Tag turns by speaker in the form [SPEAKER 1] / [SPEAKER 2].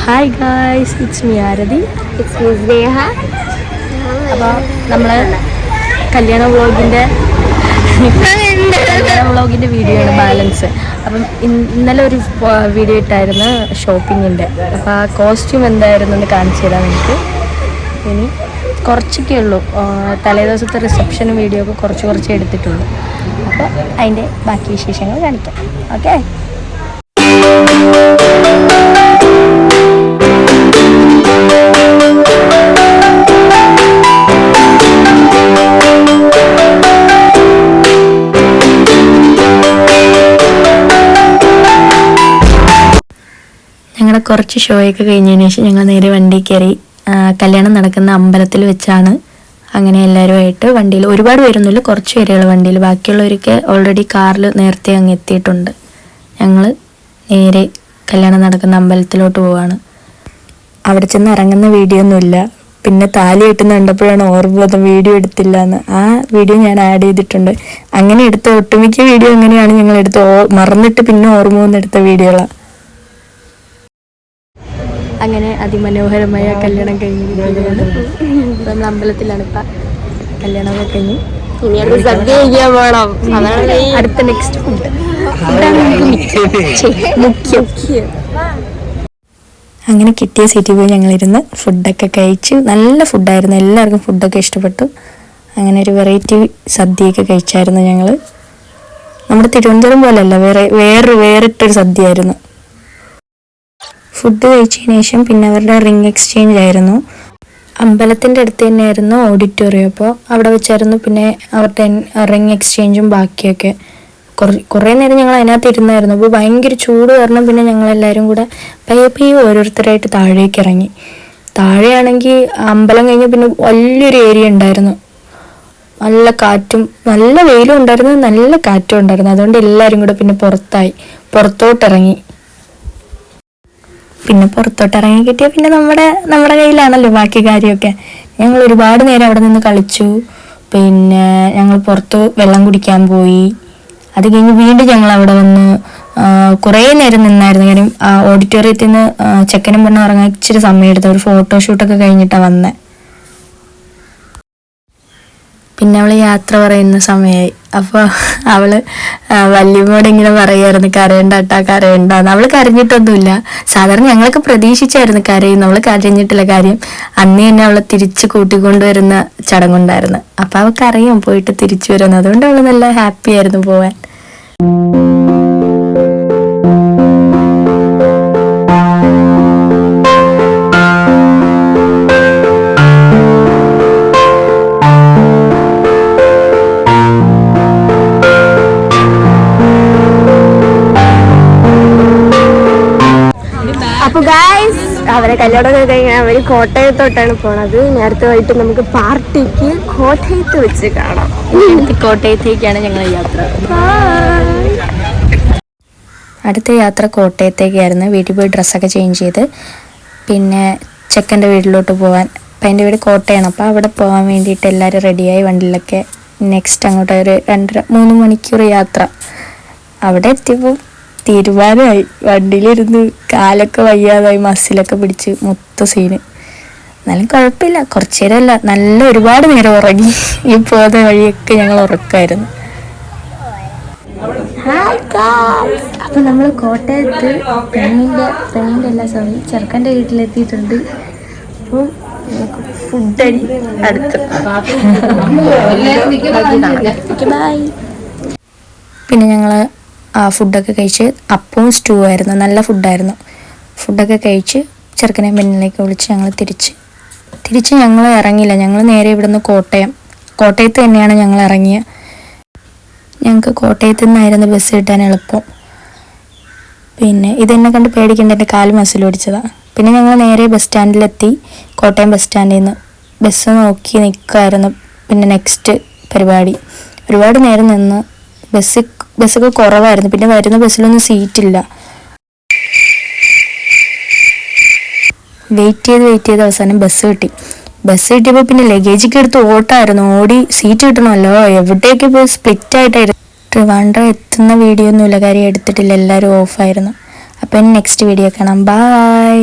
[SPEAKER 1] Hi guys, it's me Arathi.
[SPEAKER 2] It's me Sneha.
[SPEAKER 1] അപ്പോൾ നമ്മൾ കല്യാണ വ്ളോഗിൻ്റെ വീഡിയോ ആണ് ബാലൻസ്. അപ്പം ഇന്നലെ ഒരു വീഡിയോ ഇട്ടായിരുന്നു ഷോപ്പിങ്ങിൻ്റെ. അപ്പോൾ ആ കോസ്റ്റ്യൂം എന്തായിരുന്നു എന്ന് കാണിച്ചു തരാം നമുക്ക്. ഇനി കുറച്ചൊക്കെ ഉള്ളൂ, തലേദിവസത്തെ റിസപ്ഷനും വീഡിയോ ഒക്കെ കുറച്ച് എടുത്തിട്ടുള്ളൂ. അപ്പോൾ അതിൻ്റെ ബാക്കി വിശേഷങ്ങൾ കാണിക്കാം. ഓക്കെ. ഞങ്ങളുടെ കുറച്ച് ഷോയൊക്കെ കഴിഞ്ഞതിന് ശേഷം ഞങ്ങൾ നേരെ വണ്ടി കയറി. കല്യാണം നടക്കുന്ന അമ്പലത്തിൽ വെച്ചാണ്. അങ്ങനെ എല്ലാവരുമായിട്ട് വണ്ടിയിൽ, ഒരുപാട് പേരൊന്നുമില്ല, കുറച്ച് പേരുകൾ വണ്ടിയിൽ, ബാക്കിയുള്ളവരൊക്കെ ഓൾറെഡി കാറിൽ നേരത്തെ അങ്ങ് എത്തിയിട്ടുണ്ട്. ഞങ്ങൾ നേരെ കല്യാണം നടക്കുന്ന അമ്പലത്തിലോട്ട് പോവാണ്. അവിടെ ചെന്ന് ഇറങ്ങുന്ന വീഡിയോ ഒന്നുമില്ല. പിന്നെ താലി കെട്ടുന്ന കണ്ടപ്പോഴാണ് ഓർമ്മ വന്നത് വീഡിയോ എടുത്തില്ല എന്ന്. ആ വീഡിയോ ഞാൻ ആഡ് ചെയ്തിട്ടുണ്ട്. അങ്ങനെ എടുത്ത ഒട്ടുമിക്ക വീഡിയോ എങ്ങനെയാണ് ഞങ്ങൾ മറന്നിട്ട് പിന്നെ ഓർമ്മ വന്നെടുത്ത വീഡിയോകളാണ്. അങ്ങനെ അതിമനോഹരമായ കല്യാണം കഴിഞ്ഞിരിക്കുകയാണ്. നമ്മൾ അമ്പലത്തിലാണ് ഇപ്പം. കല്യാണമൊക്കെ കഴിഞ്ഞു. അടുത്ത നെക്സ്റ്റ് ഫുഡ് മുഖ്യം. അങ്ങനെ കിട്ടിയ സീറ്റിൽ പോയി ഞങ്ങളിരുന്ന് ഫുഡൊക്കെ കഴിച്ച്. നല്ല ഫുഡായിരുന്നു, എല്ലാവർക്കും ഫുഡൊക്കെ ഇഷ്ടപ്പെട്ടു. അങ്ങനെ ഒരു വെറൈറ്റി സദ്യയൊക്കെ കഴിച്ചായിരുന്നു ഞങ്ങൾ. നമ്മുടെ തിരുവനന്തപുരം പോലെയല്ല, വേറിട്ടൊരു സദ്യയായിരുന്നു. ഫുഡ് കഴിച്ചതിന് ശേഷം പിന്നെ അവരുടെ റിംഗ് എക്സ്ചേഞ്ച് ആയിരുന്നു. അമ്പലത്തിൻ്റെ അടുത്ത് തന്നെയായിരുന്നു ഓഡിറ്റോറിയം. അപ്പോൾ അവിടെ വെച്ചായിരുന്നു പിന്നെ അവരുടെ റിംഗ് എക്സ്ചേഞ്ചും ബാക്കിയൊക്കെ. കുറേ നേരം ഞങ്ങൾ അതിനകത്ത് ഇരുന്നായിരുന്നു. അപ്പോൾ ഭയങ്കര ചൂട് കാരണം പിന്നെ ഞങ്ങളെല്ലാവരും കൂടെ പയ്യെ ഓരോരുത്തരായിട്ട് താഴേക്ക് ഇറങ്ങി. താഴെയാണെങ്കിൽ അമ്പലം കഴിഞ്ഞ് പിന്നെ വലിയൊരു ഏരിയ ഉണ്ടായിരുന്നു. നല്ല കാറ്റും നല്ല വെയിലും ഉണ്ടായിരുന്നു, നല്ല കാറ്റും ഉണ്ടായിരുന്നു. അതുകൊണ്ട് എല്ലാവരും കൂടെ പിന്നെ പുറത്തോട്ടിറങ്ങി. പിന്നെ പുറത്തോട്ടിറങ്ങി കിട്ടിയാൽ പിന്നെ നമ്മുടെ കയ്യിലാണല്ലോ ബാക്കി കാര്യമൊക്കെ. ഞങ്ങൾ ഒരുപാട് നേരം അവിടെ നിന്ന് കളിച്ചു. പിന്നെ ഞങ്ങൾ പുറത്ത് വെള്ളം കുടിക്കാൻ പോയി. അത് കഴിഞ്ഞ് വീണ്ടും ഞങ്ങൾ അവിടെ വന്ന് കുറേ നേരം നിന്നായിരുന്നു. കാര്യം ഓഡിറ്റോറിയത്തിൽ നിന്ന് ചെക്കനും പെണ്ണും ഇറങ്ങാൻ ഇച്ചിരി സമയം എടുത്തു. ഒരു ഫോട്ടോഷൂട്ടൊക്കെ കഴിഞ്ഞിട്ടാണ് വന്നത്. പിന്നെ അവൾ യാത്ര പറയുന്ന സമയമായി. അപ്പോൾ അവള് വല്യമ്മോട് ഇങ്ങനെ പറയുമായിരുന്നു, കരയണ്ടാന്ന്. അവള് കരഞ്ഞിട്ടൊന്നുമില്ല. സാധാരണ ഞങ്ങളൊക്കെ പ്രതീക്ഷിച്ചായിരുന്നു കരയുന്നു, അവള് കരഞ്ഞിട്ടില്ല. കാര്യം അന്ന് തന്നെ അവളെ തിരിച്ച് കൂട്ടിക്കൊണ്ടുവരുന്ന ചടങ്ങുണ്ടായിരുന്നു. അപ്പം അവൾക്ക് അറിയാം പോയിട്ട് തിരിച്ചു വരുന്നത്. അതുകൊണ്ട് അവള് നല്ല ഹാപ്പി ആയിരുന്നു പോവാൻ.
[SPEAKER 2] അപ്പോൾ ഗായ്സ്, അവരെ കല്യാണമൊക്കെ കഴിഞ്ഞാൽ അവർ കോട്ടയത്തോട്ടാണ് പോണത്. നേരത്തെ വൈകിട്ട് നമുക്ക് പാർട്ടിക്ക് കോട്ടയത്ത് വെച്ച് കാണാം.
[SPEAKER 1] കോട്ടയത്തേക്കാണ് ഞങ്ങൾ യാത്ര. അടുത്ത യാത്ര കോട്ടയത്തേക്കായിരുന്നു. വീട്ടിൽ പോയി ഡ്രസ്സൊക്കെ ചേഞ്ച് ചെയ്ത് പിന്നെ ചെക്കൻ്റെ വീട്ടിലോട്ട് പോകാൻ. അപ്പം എൻ്റെ വീട് കോട്ടയമാണ്. അപ്പോൾ അവിടെ പോകാൻ വേണ്ടിയിട്ട് എല്ലാവരും റെഡിയായി വണ്ടിയിലൊക്കെ. നെക്സ്റ്റ് അങ്ങോട്ട് ഒരു 2-3 മണിക്കൂർ യാത്ര. അവിടെ എത്തിയപ്പോൾ തീരുമാനമായി. വണ്ടിയിലിരുന്ന് കാലൊക്കെ വയ്യാതായി, മസിലൊക്കെ പിടിച്ച് മൊത്തം സീന്. എന്നാലും കുഴപ്പമില്ല, കുറച്ചു നേരമല്ല, ഒരുപാട് നേരം ഉറങ്ങി. ഈ പോകുന്ന വഴിയൊക്കെ ഞങ്ങൾ ഉറക്കമായിരുന്നു. അപ്പം നമ്മൾ കോട്ടയത്ത് ചെറുക്കൻ്റെ വീട്ടിലെത്തിയിട്ടുണ്ട്. അപ്പോൾ ഫുഡടി അടുത്ത്. ബൈ. പിന്നെ ഞങ്ങൾ ഫുഡൊക്കെ കഴിച്ച്, അപ്പവും സ്റ്റൂ ആയിരുന്നു, നല്ല ഫുഡായിരുന്നു. ഫുഡൊക്കെ കഴിച്ച് ചെറുക്കനെ പെണ്ണിലേക്ക് വിളിച്ച് ഞങ്ങൾ തിരിച്ച് ഞങ്ങൾ ഇറങ്ങിയില്ല. ഞങ്ങൾ നേരെ ഇവിടുന്ന് കോട്ടയത്ത് തന്നെയാണ് ഞങ്ങൾ ഇറങ്ങിയത്. ഞങ്ങൾക്ക് കോട്ടയത്ത് നിന്നായിരുന്നു ബസ് കിട്ടാൻ എളുപ്പം. പിന്നെ ഇതെന്നെ കണ്ട് പേടിക്കേണ്ട, എൻ്റെ കാല് മസിൽ ഓടിച്ചതാണ്. പിന്നെ ഞങ്ങൾ നേരെ ബസ് സ്റ്റാൻഡിലെത്തി. കോട്ടയം ബസ് സ്റ്റാൻഡിൽ നിന്ന് ബസ് നോക്കി നിൽക്കുമായിരുന്നു. പിന്നെ നെക്സ്റ്റ് പരിപാടി. ഒരുപാട് നേരം നിന്ന് ബസ്സൊക്കെ കുറവായിരുന്നു. പിന്നെ വരുന്ന ബസ്സിലൊന്നും സീറ്റില്ല. വെയിറ്റ് ചെയ്ത് അവസാനം ബസ് കിട്ടിയപ്പോൾ പിന്നെ ലഗേജൊക്കെ എടുത്ത് ഓടി സീറ്റ് കിട്ടണമല്ലോ. എവിടെയൊക്കെ പോയി സ്പ്ലിറ്റ് ആയിട്ടായിരുന്നു. ട്രിവാൻഡ്രം എത്തുന്ന വീഡിയോ ഒന്നുമില്ല, കാര്യം എടുത്തിട്ടില്ല, എല്ലാവരും ഓഫായിരുന്നു. അപ്പം നെക്സ്റ്റ് വീഡിയോ കാണാം. ബൈ.